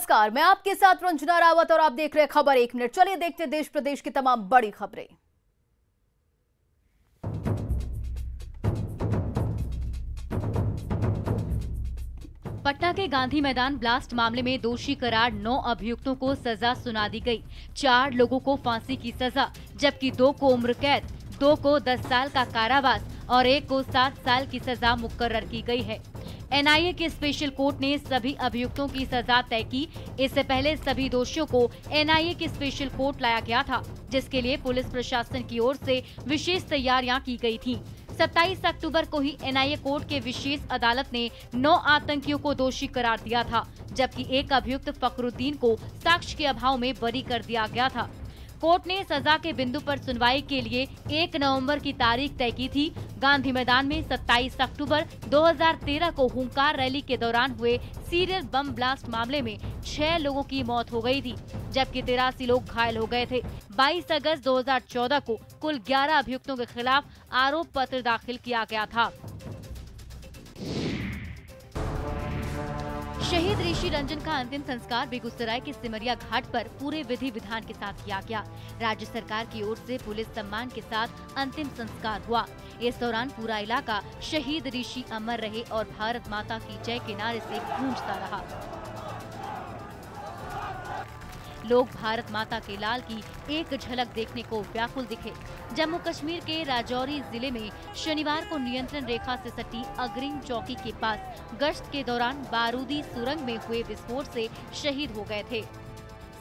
नमस्कार, मैं आपके साथ रंजना रावत और आप देख रहे हैं खबर 1 मिनट। चलिए देखते हैं देश प्रदेश की तमाम बड़ी खबरें। पटना के गांधी मैदान ब्लास्ट मामले में दोषी करार 9 अभियुक्तों को सजा सुना दी गई। 4 लोगों को फांसी की सजा, जबकि 2 को उम्र कैद, 2 को 10 साल का कारावास और 1 को 7 साल की सजा मुकर्रर की गई है। एनआईए के स्पेशल कोर्ट ने सभी अभियुक्तों की सजा तय की। इससे पहले सभी दोषियों को एनआईए के स्पेशल कोर्ट लाया गया था, जिसके लिए पुलिस प्रशासन की ओर से विशेष तैयारियां की गई थीं। 27 अक्टूबर को ही एनआईए कोर्ट के विशेष अदालत ने 9 आतंकियों को दोषी करार दिया था, जबकि एक अभियुक्त फखरुद्दीन को साक्ष्य के अभाव में बरी कर दिया गया था। कोर्ट ने सजा के बिंदु पर सुनवाई के लिए 1 नवंबर की तारीख तय की थी। गांधी मैदान में 27 अक्टूबर 2013 को हुंकार रैली के दौरान हुए सीरियल बम ब्लास्ट मामले में 6 लोगों की मौत हो गई थी, जबकि 83 लोग घायल हो गए थे। 22 अगस्त 2014 को कुल 11 अभियुक्तों के खिलाफ आरोप पत्र दाखिल किया गया था। शहीद ऋषि रंजन का अंतिम संस्कार बेगूसराय के सिमरिया घाट पर पूरे विधि विधान के साथ किया गया। राज्य सरकार की ओर से पुलिस सम्मान के साथ अंतिम संस्कार हुआ। इस दौरान पूरा इलाका शहीद ऋषि अमर रहे और भारत माता की जय के नारे से गूंजता रहा। लोग भारत माता के लाल की एक झलक देखने को व्याकुल दिखे। जम्मू कश्मीर के राजौरी जिले में शनिवार को नियंत्रण रेखा से सटी अग्रिम चौकी के पास गश्त के दौरान बारूदी सुरंग में हुए विस्फोट से शहीद हो गए थे।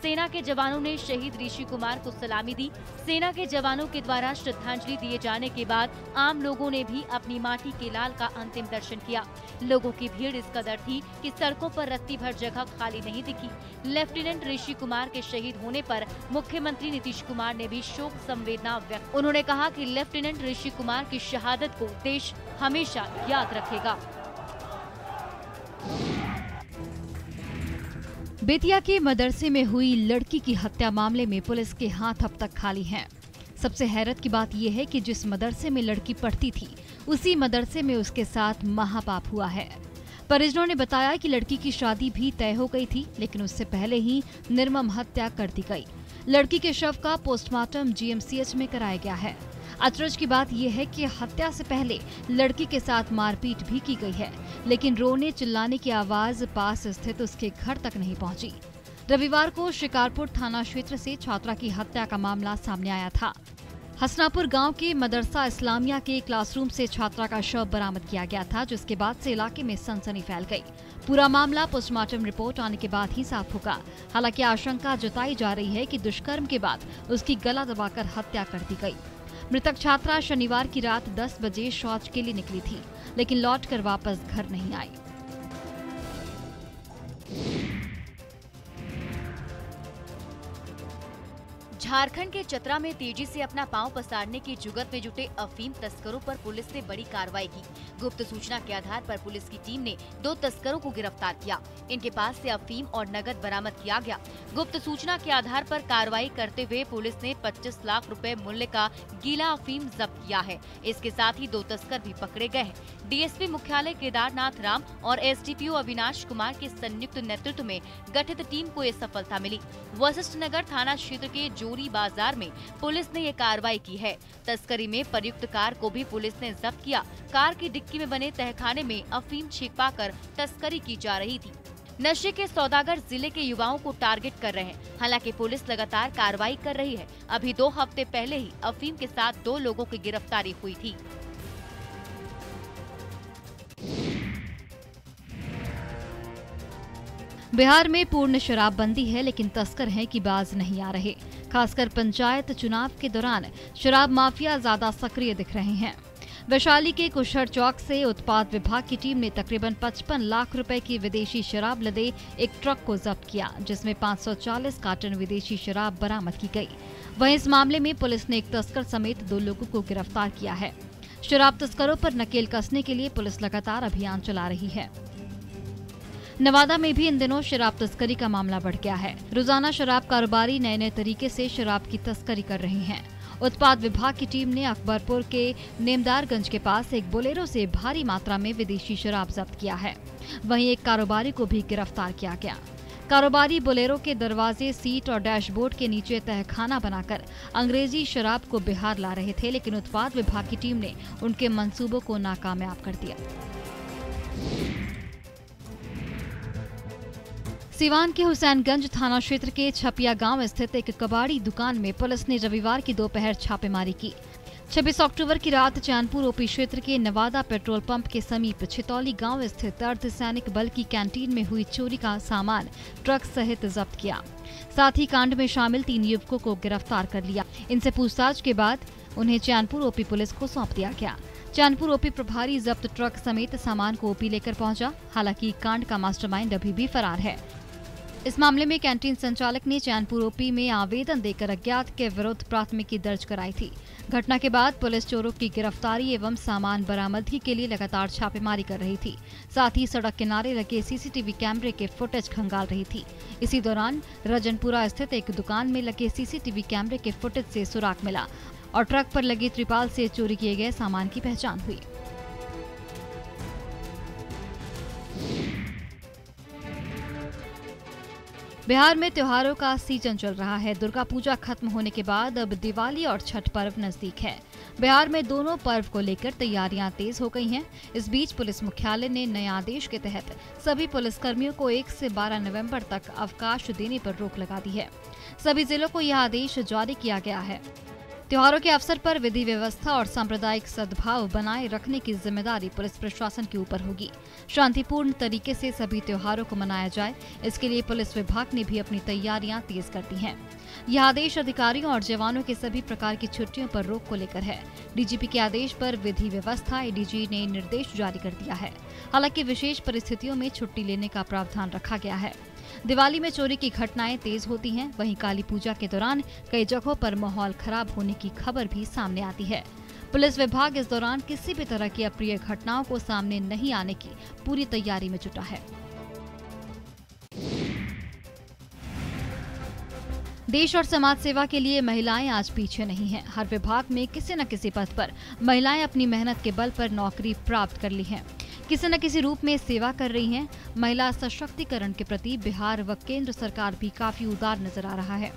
सेना के जवानों ने शहीद ऋषि कुमार को सलामी दी। सेना के जवानों के द्वारा श्रद्धांजलि दिए जाने के बाद आम लोगों ने भी अपनी माटी के लाल का अंतिम दर्शन किया। लोगों की भीड़ इस कदर थी कि सड़कों पर रत्ती भर जगह खाली नहीं दिखी। लेफ्टिनेंट ऋषि कुमार के शहीद होने पर मुख्यमंत्री नीतीश कुमार ने भी शोक संवेदना व्यक्त। उन्होंने कहा कि लेफ्टिनेंट ऋषि कुमार की शहादत को देश हमेशा याद रखेगा। बेतिया के मदरसे में हुई लड़की की हत्या मामले में पुलिस के हाथ अब तक खाली हैं। सबसे हैरत की बात यह है कि जिस मदरसे में लड़की पढ़ती थी, उसी मदरसे में उसके साथ महापाप हुआ है। परिजनों ने बताया कि लड़की की शादी भी तय हो गई थी, लेकिन उससे पहले ही निर्मम हत्या कर दी गई। लड़की के शव का पोस्टमार्टम जीएमसीएच में कराया गया है। अचरज की बात यह है कि हत्या से पहले लड़की के साथ मारपीट भी की गई है, लेकिन रोने चिल्लाने की आवाज पास स्थित उसके घर तक नहीं पहुंची। रविवार को शिकारपुर थाना क्षेत्र से छात्रा की हत्या का मामला सामने आया था। हसनापुर गांव के मदरसा इस्लामिया के क्लासरूम से छात्रा का शव बरामद किया गया था, जिसके बाद से इलाके में सनसनी फैल गई। पूरा मामला पोस्टमार्टम रिपोर्ट आने के बाद ही साफ होगा। हालांकि आशंका जताई जा रही है कि दुष्कर्म के बाद उसकी गला दबाकर हत्या कर दी गई। मृतक छात्रा शनिवार की रात 10 बजे शौच के लिए निकली थी, लेकिन लौटकर वापस घर नहीं आई। झारखंड के चतरा में तेजी से अपना पांव पसारने की जुगत में जुटे अफीम तस्करों पर पुलिस ने बड़ी कार्रवाई की। गुप्त सूचना के आधार पर पुलिस की टीम ने 2 तस्करों को गिरफ्तार किया। इनके पास से अफीम और नगद बरामद किया गया। गुप्त सूचना के आधार पर कार्रवाई करते हुए पुलिस ने 25 लाख रुपए मूल्य का गीला अफीम जब्त किया है। इसके साथ ही 2 तस्कर भी पकड़े गए हैं। डीएसपी मुख्यालय केदारनाथ राम और एसडीपीओ अविनाश कुमार के संयुक्त नेतृत्व में गठित टीम को ये सफलता मिली। वशिष्ठ नगर थाना क्षेत्र के जोरी बाजार में पुलिस ने ये कार्रवाई की है। तस्करी में प्रयुक्त कार को भी पुलिस ने जब्त किया। कार की डिक्की में बने तहखाने में अफीम छिपाकर तस्करी की जा रही थी। नशे के सौदागर जिले के युवाओं को टारगेट कर रहे हैं। हालांकि पुलिस लगातार कार्रवाई कर रही है। अभी 2 हफ्ते पहले ही अफीम के साथ 2 लोगों की गिरफ्तारी हुई थी। बिहार में पूर्ण शराबबंदी है, लेकिन तस्कर हैं कि बाज नहीं आ रहे। खासकर पंचायत चुनाव के दौरान शराब माफिया ज्यादा सक्रिय दिख रहे हैं। वैशाली के कुशहर चौक से उत्पाद विभाग की टीम ने तकरीबन 55 लाख रुपए की विदेशी शराब लदे एक ट्रक को जब्त किया, जिसमें 540 कार्टन विदेशी शराब बरामद की गई। वहीं इस मामले में पुलिस ने एक तस्कर समेत 2 लोगों को गिरफ्तार किया है। शराब तस्करों पर नकेल कसने के लिए पुलिस लगातार अभियान चला रही है। नवादा में भी इन दिनों शराब तस्करी का मामला बढ़ गया है। रोजाना शराब कारोबारी नए नए तरीके से शराब की तस्करी कर रहे हैं। उत्पाद विभाग की टीम ने अकबरपुर के नेमदारगंज के पास एक बोलेरो से भारी मात्रा में विदेशी शराब जब्त किया है। वहीं एक कारोबारी को भी गिरफ्तार किया गया। कारोबारी बोलेरो के दरवाजे, सीट और डैशबोर्ड के नीचे तहखाना बनाकर अंग्रेजी शराब को बिहार ला रहे थे, लेकिन उत्पाद विभाग की टीम ने उनके मंसूबों को नाकामयाब कर दिया। सीवान के हुसैनगंज थाना क्षेत्र के छपिया गांव स्थित एक कबाड़ी दुकान में पुलिस ने रविवार की दोपहर छापेमारी की। 26 अक्टूबर की रात चैनपुर ओपी क्षेत्र के नवादा पेट्रोल पंप के समीप छितौली गांव स्थित अर्धसैनिक बल की कैंटीन में हुई चोरी का सामान ट्रक सहित जब्त किया। साथ ही कांड में शामिल 3 युवकों को गिरफ्तार कर लिया। इनसे पूछताछ के बाद उन्हें चैनपुर ओपी पुलिस को सौंप दिया गया। चैनपुर ओपी प्रभारी जब्त ट्रक समेत सामान को ओपी लेकर पहुंचा। हालांकि कांड का मास्टरमाइंड अभी भी फरार है। इस मामले में कैंटीन संचालक ने चैनपुर ओपी में आवेदन देकर अज्ञात के विरुद्ध प्राथमिकी दर्ज कराई थी। घटना के बाद पुलिस चोरों की गिरफ्तारी एवं सामान बरामदगी के लिए लगातार छापेमारी कर रही थी। साथ ही सड़क किनारे लगे सीसीटीवी कैमरे के फुटेज खंगाल रही थी। इसी दौरान रजनपुरा स्थित एक दुकान में लगे सीसीटीवी कैमरे के फुटेज से सुराग मिला और ट्रक पर लगी त्रिपाल से चोरी किए गए सामान की पहचान हुई। बिहार में त्योहारों का सीजन चल रहा है। दुर्गा पूजा खत्म होने के बाद अब दिवाली और छठ पर्व नजदीक है। बिहार में दोनों पर्व को लेकर तैयारियां तेज हो गई हैं। इस बीच पुलिस मुख्यालय ने नए आदेश के तहत सभी पुलिसकर्मियों को 1 से 12 नवंबर तक अवकाश देने पर रोक लगा दी है। सभी जिलों को यह आदेश जारी किया गया है। त्योहारों के अवसर पर विधि व्यवस्था और सांप्रदायिक सद्भाव बनाए रखने की जिम्मेदारी पुलिस प्रशासन के ऊपर होगी। शांतिपूर्ण तरीके से सभी त्योहारों को मनाया जाए, इसके लिए पुलिस विभाग ने भी अपनी तैयारियां तेज कर दी हैं। यह आदेश अधिकारियों और जवानों के सभी प्रकार की छुट्टियों पर रोक को लेकर है। डीजीपी के आदेश पर विधि व्यवस्था एडीजी ने निर्देश जारी कर दिया है। हालांकि विशेष परिस्थितियों में छुट्टी लेने का प्रावधान रखा गया है। दिवाली में चोरी की घटनाएं तेज होती हैं। वहीं काली पूजा के दौरान कई जगहों पर माहौल खराब होने की खबर भी सामने आती है। पुलिस विभाग इस दौरान किसी भी तरह की अप्रिय घटनाओं को सामने नहीं आने की पूरी तैयारी में जुटा है। देश और समाज सेवा के लिए महिलाएं आज पीछे नहीं हैं। हर विभाग में किसी न किसी पद पर महिलाएं अपनी मेहनत के बल पर नौकरी प्राप्त कर ली हैं, किसी न किसी रूप में सेवा कर रही हैं। महिला सशक्तिकरण के प्रति बिहार व केंद्र सरकार भी काफी उदार नजर आ रहा है।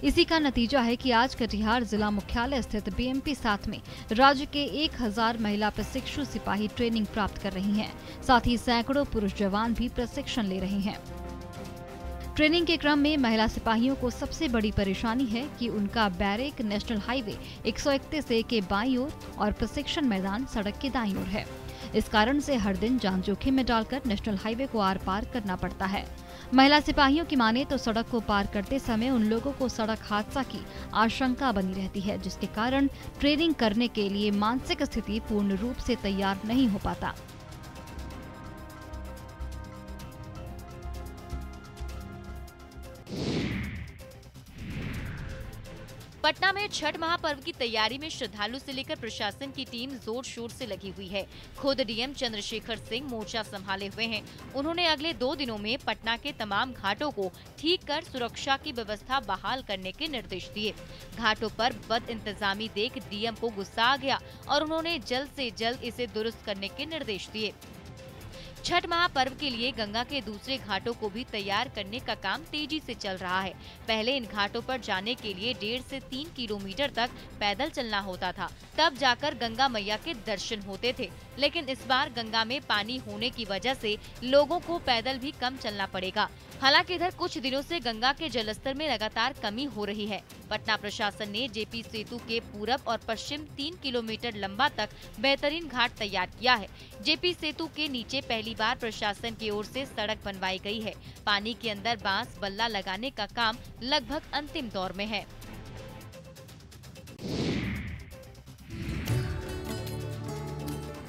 इसी का नतीजा है कि आज कटिहार जिला मुख्यालय स्थित बीएमपी 7 में राज्य के 1000 महिला प्रशिक्षु सिपाही ट्रेनिंग प्राप्त कर रही हैं। साथ ही सैकड़ों पुरुष जवान भी प्रशिक्षण ले रहे हैं। ट्रेनिंग के क्रम में महिला सिपाहियों को सबसे बड़ी परेशानी है कि उनका बैरेक नेशनल हाईवे 131A के बाईं ओर और प्रशिक्षण मैदान सड़क के दाईं ओर है। इस कारण से हर दिन जान जोखिम में डालकर नेशनल हाईवे को आर पार करना पड़ता है। महिला सिपाहियों की माने तो सड़क को पार करते समय उन लोगों को सड़क हादसा की आशंका बनी रहती है, जिसके कारण ट्रेनिंग करने के लिए मानसिक स्थिति पूर्ण रूप से तैयार नहीं हो पाता। पटना में छठ महापर्व की तैयारी में श्रद्धालु से लेकर प्रशासन की टीम जोर शोर से लगी हुई है। खुद डीएम चंद्रशेखर सिंह मोर्चा संभाले हुए हैं। उन्होंने अगले 2 दिनों में पटना के तमाम घाटों को ठीक कर सुरक्षा की व्यवस्था बहाल करने के निर्देश दिए। घाटों पर बद इंतजामी देख डीएम को गुस्सा आ गया और उन्होंने जल्द से जल्द इसे दुरुस्त करने के निर्देश दिए। छठ महापर्व के लिए गंगा के दूसरे घाटों को भी तैयार करने का काम तेजी से चल रहा है। पहले इन घाटों पर जाने के लिए 1.5 से 3 किलोमीटर तक पैदल चलना होता था, तब जाकर गंगा मैया के दर्शन होते थे। लेकिन इस बार गंगा में पानी होने की वजह से लोगों को पैदल भी कम चलना पड़ेगा। हालांकि इधर कुछ दिनों से गंगा के जलस्तर में लगातार कमी हो रही है। पटना प्रशासन ने जेपी सेतु के पूरब और पश्चिम 3 किलोमीटर लंबा तक बेहतरीन घाट तैयार किया है। जेपी सेतु के नीचे पहली बार प्रशासन की ओर से सड़क बनवाई गई है। पानी के अंदर बांस बल्ला लगाने का काम लगभग अंतिम दौर में है।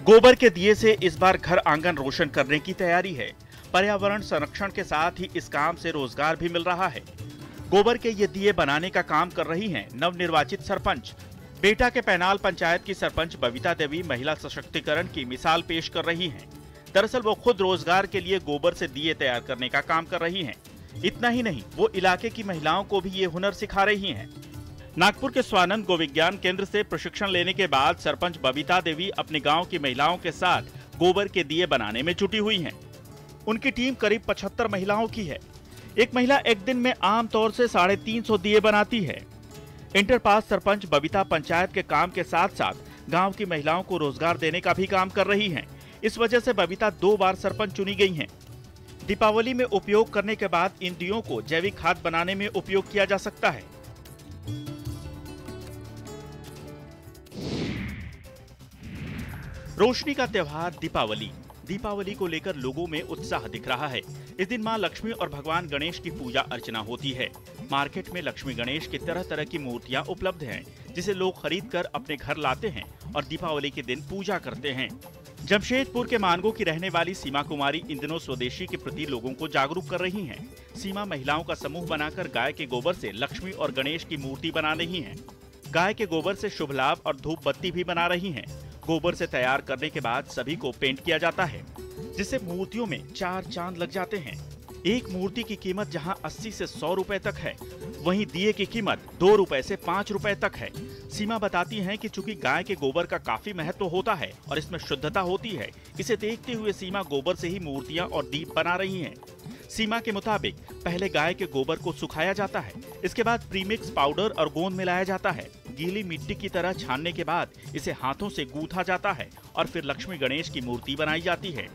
गोबर के दिए से इस बार घर आंगन रोशन करने की तैयारी है। पर्यावरण संरक्षण के साथ ही इस काम से रोजगार भी मिल रहा है। गोबर के ये दिए बनाने का काम कर रही हैं नवनिर्वाचित सरपंच। बेटा के पैनाल पंचायत की सरपंच बबीता देवी महिला सशक्तिकरण की मिसाल पेश कर रही हैं। दरअसल वो खुद रोजगार के लिए गोबर से दिए तैयार करने का काम कर रही हैं। इतना ही नहीं, वो इलाके की महिलाओं को भी ये हुनर सिखा रही हैं। नागपुर के स्वानंद गोविज्ञान केंद्र से प्रशिक्षण लेने के बाद सरपंच बबीता देवी अपने गांव की महिलाओं के साथ गोबर के दिए बनाने में जुटी हुई हैं। उनकी टीम करीब 75 महिलाओं की है। एक महिला एक दिन में आमतौर से 350 दिए बनाती है। इंटर पास सरपंच बबीता पंचायत के काम के साथ साथ गांव की महिलाओं को रोजगार देने का भी काम कर रही हैं। इस वजह से बबीता 2 बार सरपंच चुनी गई हैं। दीपावली में उपयोग करने के बाद इन दियों को जैविक खाद बनाने में उपयोग किया जा सकता है। रोशनी का त्योहार दीपावली को लेकर लोगों में उत्साह दिख रहा है। इस दिन मां लक्ष्मी और भगवान गणेश की पूजा अर्चना होती है। मार्केट में लक्ष्मी गणेश की तरह तरह की मूर्तियां उपलब्ध हैं, जिसे लोग खरीद कर अपने घर लाते हैं और दीपावली के दिन पूजा करते हैं। जमशेदपुर के मानगो की रहने वाली सीमा कुमारी इन दिनों स्वदेशी के प्रति लोगों को जागरूक कर रही हैं। सीमा महिलाओं का समूह बनाकर गाय के गोबर से लक्ष्मी और गणेश की मूर्ति बना रही हैं। गाय के गोबर से शुभ लाभ और धूप बत्ती भी बना रही हैं। गोबर से तैयार करने के बाद सभी को पेंट किया जाता है, जिससे मूर्तियों में 4 चांद लग जाते हैं। एक मूर्ति की कीमत जहां 80 से 100 रुपए तक है, वहीं दिए की कीमत 2 रुपए से 5 रुपए तक है। सीमा बताती हैं कि चूंकि गाय के गोबर का काफी महत्व होता है और इसमें शुद्धता होती है, इसे देखते हुए सीमा गोबर से ही मूर्तियां और दीप बना रही हैं। सीमा के मुताबिक पहले गाय के गोबर को सुखाया जाता है, इसके बाद प्रीमिक्स पाउडर और गोंद मिलाया जाता है। गीली मिट्टी की तरह छानने के बाद इसे हाथों से गूंथा जाता है और फिर लक्ष्मी गणेश की मूर्ति बनाई जाती है।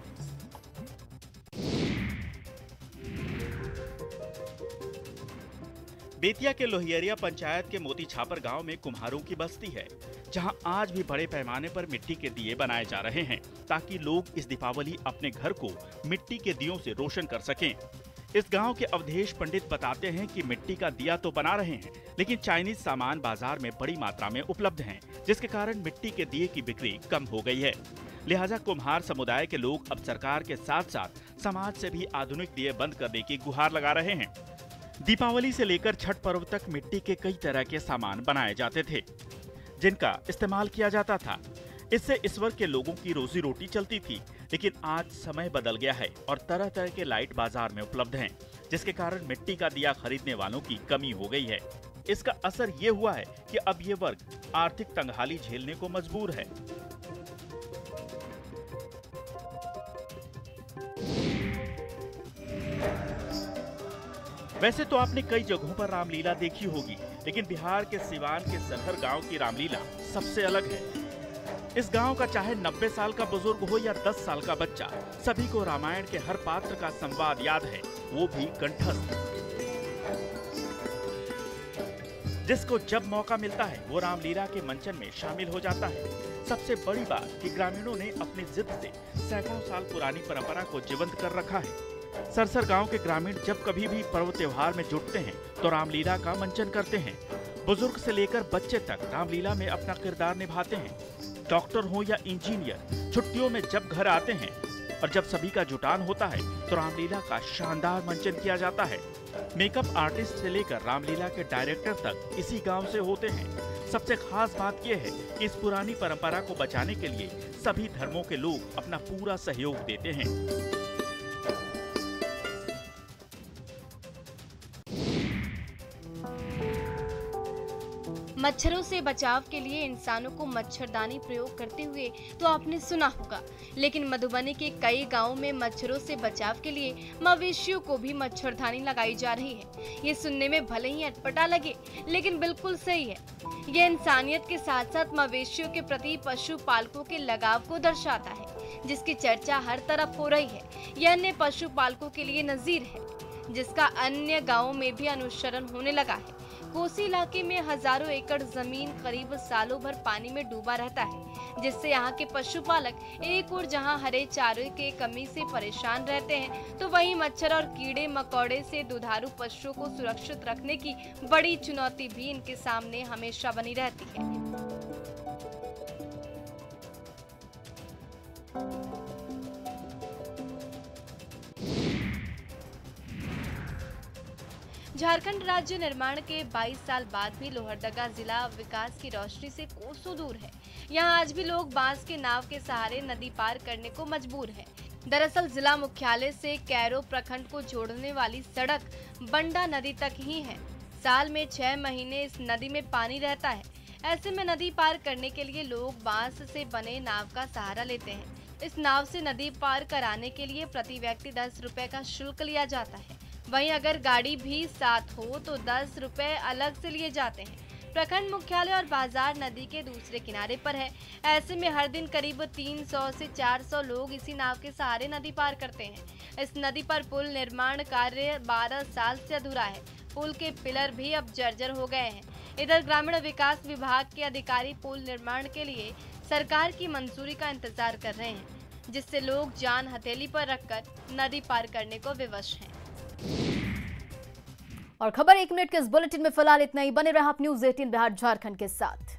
बेतिया के लोहियरिया पंचायत के मोती छापर गांव में कुम्हारों की बस्ती है, जहां आज भी बड़े पैमाने पर मिट्टी के दिए बनाए जा रहे हैं, ताकि लोग इस दीपावली अपने घर को मिट्टी के दियों से रोशन कर सकें। इस गांव के अवधेश पंडित बताते हैं कि मिट्टी का दिया तो बना रहे हैं, लेकिन चाइनीज सामान बाजार में बड़ी मात्रा में उपलब्ध हैं, जिसके कारण मिट्टी के दिए की बिक्री कम हो गई है। लिहाजा कुम्हार समुदाय के लोग अब सरकार के साथ साथ समाज से भी आधुनिक दिए बंद करने की गुहार लगा रहे हैं। दीपावली से लेकर छठ पर्व तक मिट्टी के कई तरह के सामान बनाए जाते थे, जिनका इस्तेमाल किया जाता था। इससे इस वर्ग के लोगों की रोजी रोटी चलती थी, लेकिन आज समय बदल गया है और तरह तरह के लाइट बाजार में उपलब्ध हैं, जिसके कारण मिट्टी का दिया खरीदने वालों की कमी हो गई है। इसका असर ये हुआ है कि अब ये वर्ग आर्थिक तंगहाली झेलने को मजबूर है। वैसे तो आपने कई जगहों पर रामलीला देखी होगी, लेकिन बिहार के सिवान के सरहर गांव की रामलीला सबसे अलग है। इस गांव का चाहे 90 साल का बुजुर्ग हो या 10 साल का बच्चा, सभी को रामायण के हर पात्र का संवाद याद है, वो भी कंठस्थ। जिसको जब मौका मिलता है वो रामलीला के मंचन में शामिल हो जाता है। सबसे बड़ी बात कि ग्रामीणों ने अपनी जिद से सैकड़ों साल पुरानी परंपरा को जीवंत कर रखा है। सरसर गांव के ग्रामीण जब कभी भी पर्व त्योहार में जुटते हैं तो रामलीला का मंचन करते हैं। बुजुर्ग से लेकर बच्चे तक रामलीला में अपना किरदार निभाते हैं। डॉक्टर हो या इंजीनियर, छुट्टियों में जब घर आते हैं और जब सभी का जुटान होता है तो रामलीला का शानदार मंचन किया जाता है। मेकअप आर्टिस्ट से लेकर रामलीला के डायरेक्टर तक इसी गांव से होते हैं। सबसे खास बात यह है कि इस पुरानी परंपरा को बचाने के लिए सभी धर्मों के लोग अपना पूरा सहयोग देते हैं। मच्छरों से बचाव के लिए इंसानों को मच्छरदानी प्रयोग करते हुए तो आपने सुना होगा, लेकिन मधुबनी के कई गांवों में मच्छरों से बचाव के लिए मवेशियों को भी मच्छरदानी लगाई जा रही है। ये सुनने में भले ही अटपटा लगे, लेकिन बिल्कुल सही है। ये इंसानियत के साथ साथ मवेशियों के प्रति पशु पालकों के लगाव को दर्शाता है, जिसकी चर्चा हर तरफ हो रही है। यह अन्य पशु पालकों के लिए नजीर है, जिसका अन्य गाँवों में भी अनुसरण होने लगा है। कोसी इलाके में हजारों एकड़ जमीन करीब सालों भर पानी में डूबा रहता है, जिससे यहाँ के पशुपालक एक और जहाँ हरे चारे के कमी से परेशान रहते हैं, तो वहीं मच्छर और कीड़े मकोड़े से दुधारू पशुओं को सुरक्षित रखने की बड़ी चुनौती भी इनके सामने हमेशा बनी रहती है। झारखंड राज्य निर्माण के 22 साल बाद भी लोहरदगा जिला विकास की रोशनी से कोसों दूर है। यहाँ आज भी लोग बांस के नाव के सहारे नदी पार करने को मजबूर हैं। दरअसल जिला मुख्यालय से कैरो प्रखंड को जोड़ने वाली सड़क बंडा नदी तक ही है। साल में 6 महीने इस नदी में पानी रहता है। ऐसे में नदी पार करने के लिए लोग बांस से बने नाव का सहारा लेते हैं। इस नाव से नदी पार कराने के लिए प्रति व्यक्ति 10 रुपए का शुल्क लिया जाता है। वहीं अगर गाड़ी भी साथ हो तो 10 रुपए अलग से लिए जाते हैं। प्रखंड मुख्यालय और बाजार नदी के दूसरे किनारे पर है। ऐसे में हर दिन करीब 300 से 400 लोग इसी नाव के सहारे नदी पार करते हैं। इस नदी पर पुल निर्माण कार्य 12 साल से अधूरा है। पुल के पिलर भी अब जर्जर हो गए हैं। इधर ग्रामीण विकास विभाग के अधिकारी पुल निर्माण के लिए सरकार की मंजूरी का इंतजार कर रहे हैं, जिससे लोग जान हथेली पर रखकर नदी पार करने को विवश हैं। और खबर 1 मिनट के इस बुलेटिन में फिलहाल इतना ही। बने रहा आप न्यूज़ 18 बिहार झारखंड के साथ।